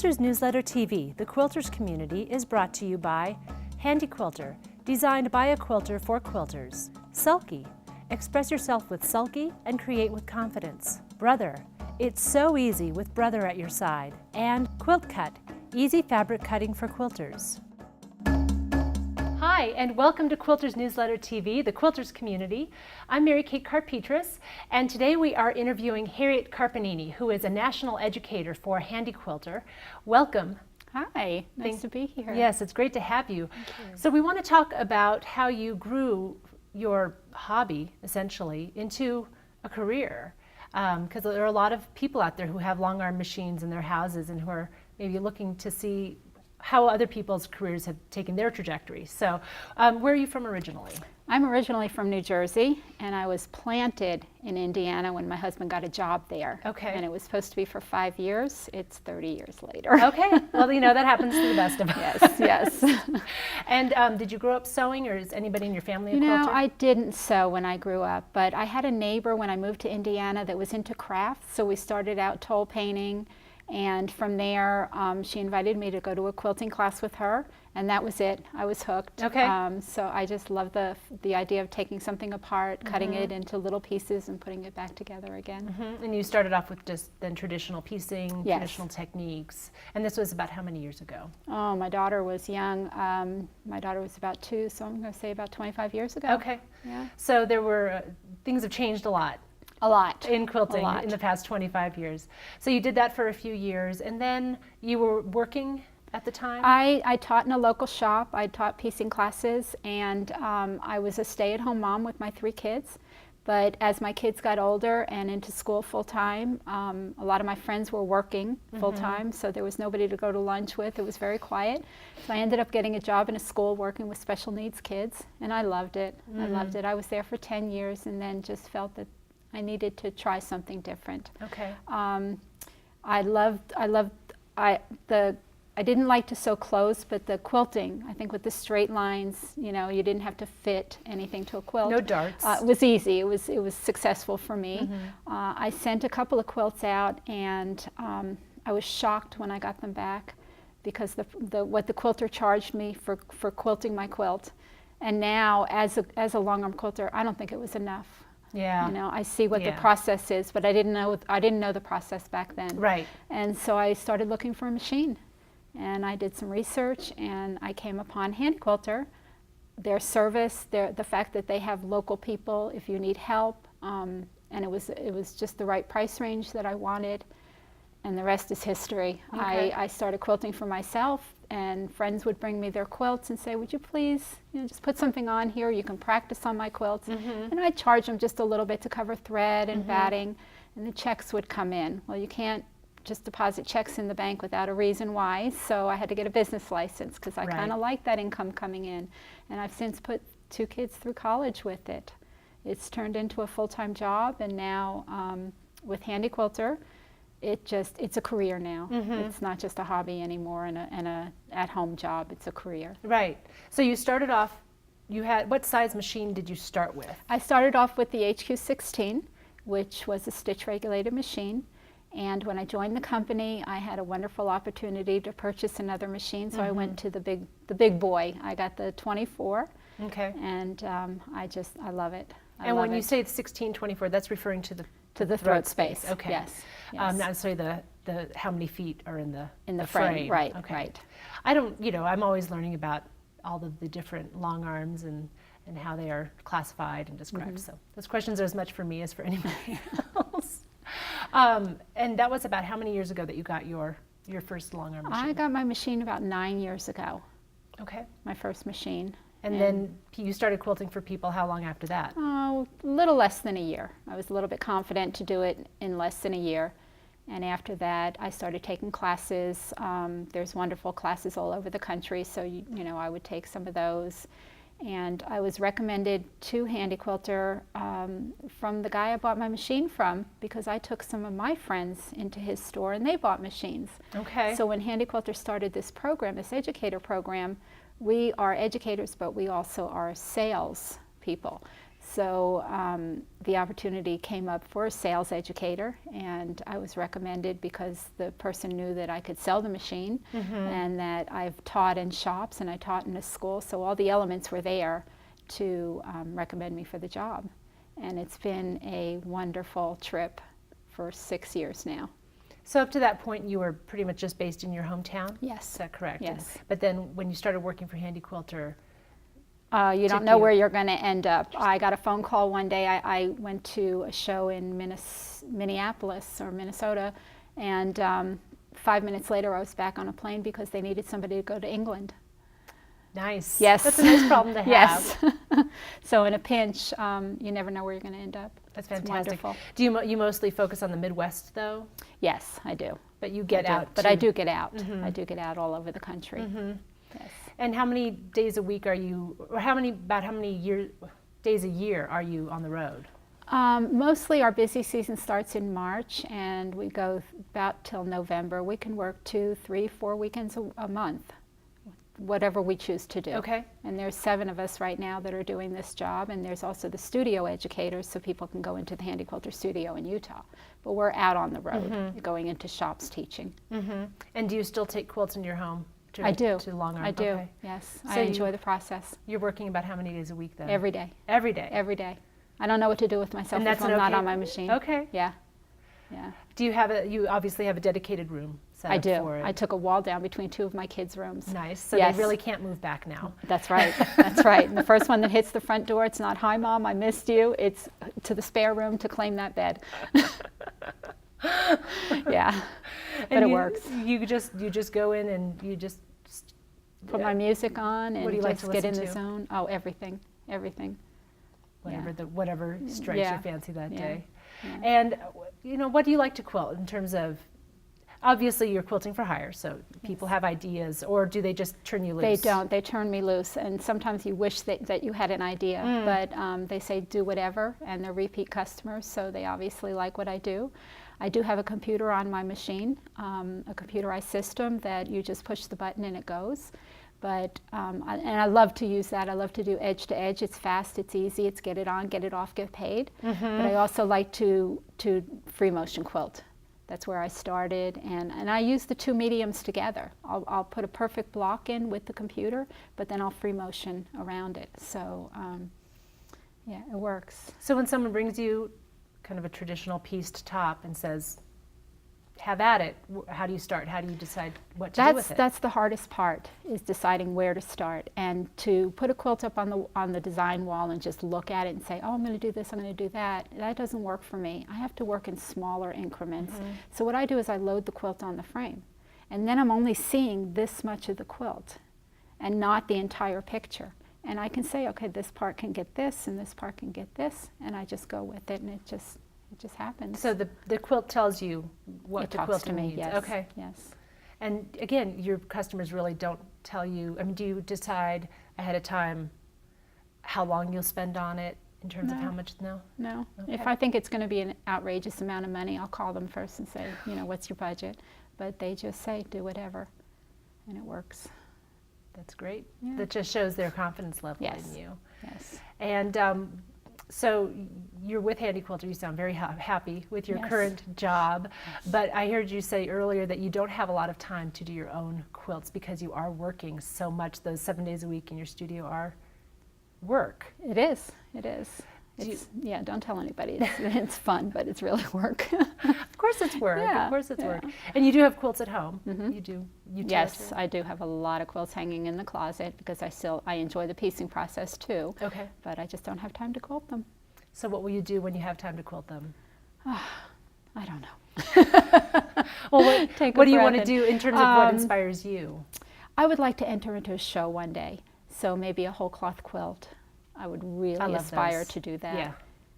Quilters Newsletter TV, the Quilters community, is brought to you by Handi Quilter, designed by a quilter for quilters. Sulky, express yourself with sulky and create with confidence. Brother, it's so easy with Brother at your side. And Quilt Cut, easy fabric cutting for quilters. Hi, and welcome to Quilters Newsletter TV, the Quilters community. I'm Harriett Carpanini, and today we are interviewing Harriett Carpanini, who is a national educator for Handi Quilter. Welcome. Hi, nice to be here. Yes, it's great to have you. So we want to talk about how you grew your hobby, essentially, into a career. Because there are a lot of people out there who have long arm machines in their houses and who are maybe looking to see how other people's careers have taken their trajectory. So where are you from originally? I'm originally from New Jersey, and I was planted in Indiana when my husband got a job there. Okay. And it was supposed to be for 5 years. It's 30 years later. Okay. Well, you know, that happens to the best of us. Yes, yes. And did you grow up sewing, or is anybody in your family a quilter? You know, I didn't sew when I grew up, but I had a neighbor when I moved to Indiana that was into crafts, so we started out toll painting. And from there, she invited me to go to a quilting class with her, and that was it. I was hooked. Okay. So I just love the idea of taking something apart, cutting it into little pieces, and putting it back together again. And you started off with just then traditional piecing, Yes. traditional techniques. And this was about how many years ago? Oh, my daughter was young. My daughter was about 2, so I'm going to say about 25 years ago. Okay. Yeah. So there were, things have changed a lot. A lot. In quilting A lot. in the past 25 years. So you did that for a few years, and then you were working at the time? I taught in a local shop. I taught piecing classes, and I was a stay-at-home mom with my 3 kids. But as my kids got older and into school full-time, a lot of my friends were working full-time, so there was nobody to go to lunch with. It was very quiet. So I ended up getting a job in a school working with special needs kids, and I loved it. I loved it. I was there for 10 years and then just felt that I needed to try something different. Okay. I didn't like to sew clothes, but the quilting, I think with the straight lines, you know, you didn't have to fit anything to a quilt. No darts. It was easy. It was successful for me. I sent a couple of quilts out, and I was shocked when I got them back, because what the quilter charged me for quilting my quilt, and now as a long arm quilter, I don't think it was enough. Yeah. You know, I see what the process is, but I didn't know the process back then. Right. And so I started looking for a machine, and I did some research, and I came upon Handi Quilter, their service, the fact that they have local people if you need help, and it was just the right price range that I wanted, and the rest is history. Okay. I started quilting for myself, and friends would bring me their quilts and say, would you please, you know, just put something on here, you can practice on my quilts. And I'd charge them just a little bit to cover thread and batting, and the checks would come in. Well, you can't just deposit checks in the bank without a reason why, so I had to get a business license, because I kind of like that income coming in. And I've since put 2 kids through college with it. It's turned into a full-time job, and now with Handi Quilter, it's a career now. It's not just a hobby anymore and a at-home job. It's a career. Right. So you started off, what size machine did you start with? I started off with the HQ16, which was a stitch-regulated machine. And when I joined the company, I had a wonderful opportunity to purchase another machine, so I went to the big boy. I got the 24. Okay. And I love it. And when you say 1624, that's referring to the throat space. Okay. Yes. Not necessarily the how many feet are in the frame. Right. Okay. Right. I don't. You know, I'm always learning about all of the different long arms and how they are classified and described. So those questions are as much for me as for anybody else. And that was about how many years ago that you got your first long arm machine? I got my machine about 9 years ago. Okay. My first machine. And then you started quilting for people. How long after that? Oh, a little less than a year. I was a little bit confident to do it in less than a year. And after that, I started taking classes. There's wonderful classes all over the country, so you know, I would take some of those. And I was recommended to Handi Quilter from the guy I bought my machine from, because I took some of my friends into his store and they bought machines. Okay. So when Handi Quilter started this program, this educator program, we are educators, but we also are sales people. So the opportunity came up for a sales educator, and I was recommended because the person knew that I could sell the machine and that I've taught in shops and I taught in a school, so all the elements were there to recommend me for the job. And it's been a wonderful trip for 6 years now. So up to that point, you were pretty much just based in your hometown? Yes. Is that correct? Yes. But then when you started working for Handi Quilter, you don't know where you're going to end up. I got a phone call one day. I went to a show in Minneapolis or Minnesota, and 5 minutes later I was back on a plane because they needed somebody to go to England. Nice. Yes. That's a nice problem to have. Yes. So in a pinch, you never know where you're going to end up. That's fantastic. It's wonderful. Do you mostly focus on the Midwest, though? Yes, I do. But you get out. But I do get out. I do get out all over the country. Yes. And how many days a week are you, or how many days a year are you on the road? Mostly our busy season starts in March, and we go about till November. We can work 2, 3, 4 weekends a month, whatever we choose to do. Okay. And there's 7 of us right now that are doing this job, and there's also the studio educators, so people can go into the Handi Quilter studio in Utah. But we're out on the road, going into shops teaching. And do you still take quilts into your home? I do. To Longarm? I do, Okay. yes. So I enjoy the process. You're working about how many days a week then? Every day. Every day? Every day. I don't know what to do with myself And if that's I'm an not okay- on my machine. Okay. Yeah. Yeah. Do you have you obviously have a dedicated room set I up do. for it? I took a wall down between 2 of my kids' rooms. Nice. So Yes. they really can't move back now. That's right. That's right. And the first one that hits the front door, it's not, "Hi, Mom, I missed you." It's to the spare room to claim that bed. Yeah. But it works. You just go in and you just Put my music on and What do you like just to get in listen the to? zone. Oh, everything. Everything. whatever strikes Yeah. your fancy that Yeah. day. Yeah. And what do you like to quilt in terms of? Obviously, you're quilting for hire, so people have ideas, or do they just turn you loose? They don't. They turn me loose, and sometimes you wish that you had an idea, but they say do whatever, and they're repeat customers, so they obviously like what I do. I do have a computer on my machine, a computerized system that you just push the button and it goes. But and I love to use that. I love to do edge to edge. It's fast, it's easy, it's get it on, get it off, get paid. But I also like to free motion quilt. That's where I started, and I use the 2 mediums together. I'll put a perfect block in with the computer, but then I'll free motion around it. So yeah, it works. So when someone brings you kind of a traditional pieced top and says, have at it, how do you start? How do you decide what to do with it? That's the hardest part, is deciding where to start. And to put a quilt up on the design wall and just look at it and say, oh, I'm going to do this, I'm going to do that, that doesn't work for me. I have to work in smaller increments. So what I do is I load the quilt on the frame. And then I'm only seeing this much of the quilt and not the entire picture. And I can say, okay, this part can get this and this part can get this, and I just go with it, and it just happens. So the quilt tells you what It the talks quilting to me, needs. yes. Okay. Yes. And again, your customers really don't tell you. I mean, do you decide ahead of time how long you'll spend on it in terms of how much? No. No. Okay. If I think it's going to be an outrageous amount of money, I'll call them first and say, what's your budget? But they just say, do whatever, and it works. That's great. Yeah. That just shows their confidence level Yes. in you. Yes. And so you're with Handi Quilter. You sound very happy with your Yes. current job, but I heard you say earlier that you don't have a lot of time to do your own quilts because you are working so much. Those 7 days a week in your studio are work. It is. It is. Yeah, don't tell anybody. It's fun, but it's really work. Of course it's work. Yeah, Of course it's work. yeah. And you do have quilts at home. You do. Yes, I do have a lot of quilts hanging in the closet because I enjoy the piecing process too. Okay. But I just don't have time to quilt them. So what will you do when you have time to quilt them? I don't know. Well, what do you want to breath do in terms of what inspires you? I would like to enter into a show one day. So maybe a whole cloth quilt. I would really love aspire those. to do that. Yeah.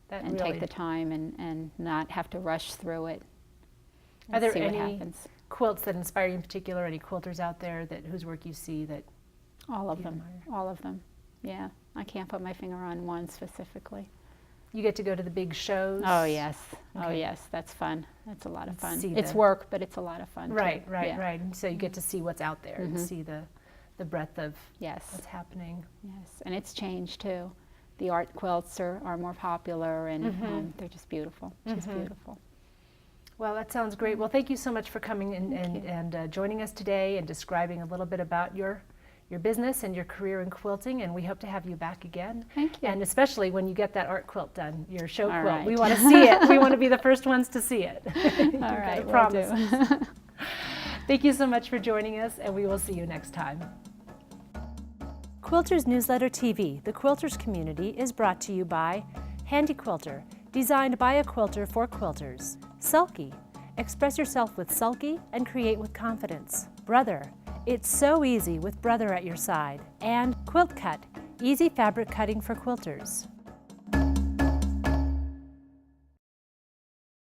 That And really, take the time and not have to rush through it. Are there see what any happens. quilts that inspire you in particular? Any quilters out there whose work you see that? All of you them. admire? All of them. Yeah. I can't put my finger on one specifically. You get to go to the big shows? Oh yes. Oh Okay. yes. That's fun. That's a lot of fun. See It's the- work, but it's a lot of fun. too. Right. Yeah. And so you get to see what's out there and see the breadth of Yes. what's happening. Yes. And it's changed too. the art quilts are more popular, and they're just beautiful, just beautiful. Well, that sounds great. Well, thank you so much for coming and joining us today and describing a little bit about your business and your career in quilting, and we hope to have you back again. Thank you. And especially when you get that art quilt done, your show All quilt. right. We want to see it. We want to be the first ones to see it. All right, promise. will do. Thank you so much for joining us, and we will see you next time. Quilters Newsletter TV, the Quilters community, is brought to you by Handi Quilter, designed by a quilter for quilters. Sulky, express yourself with sulky and create with confidence. Brother, it's so easy with Brother at your side. And Quilt Cut, easy fabric cutting for quilters.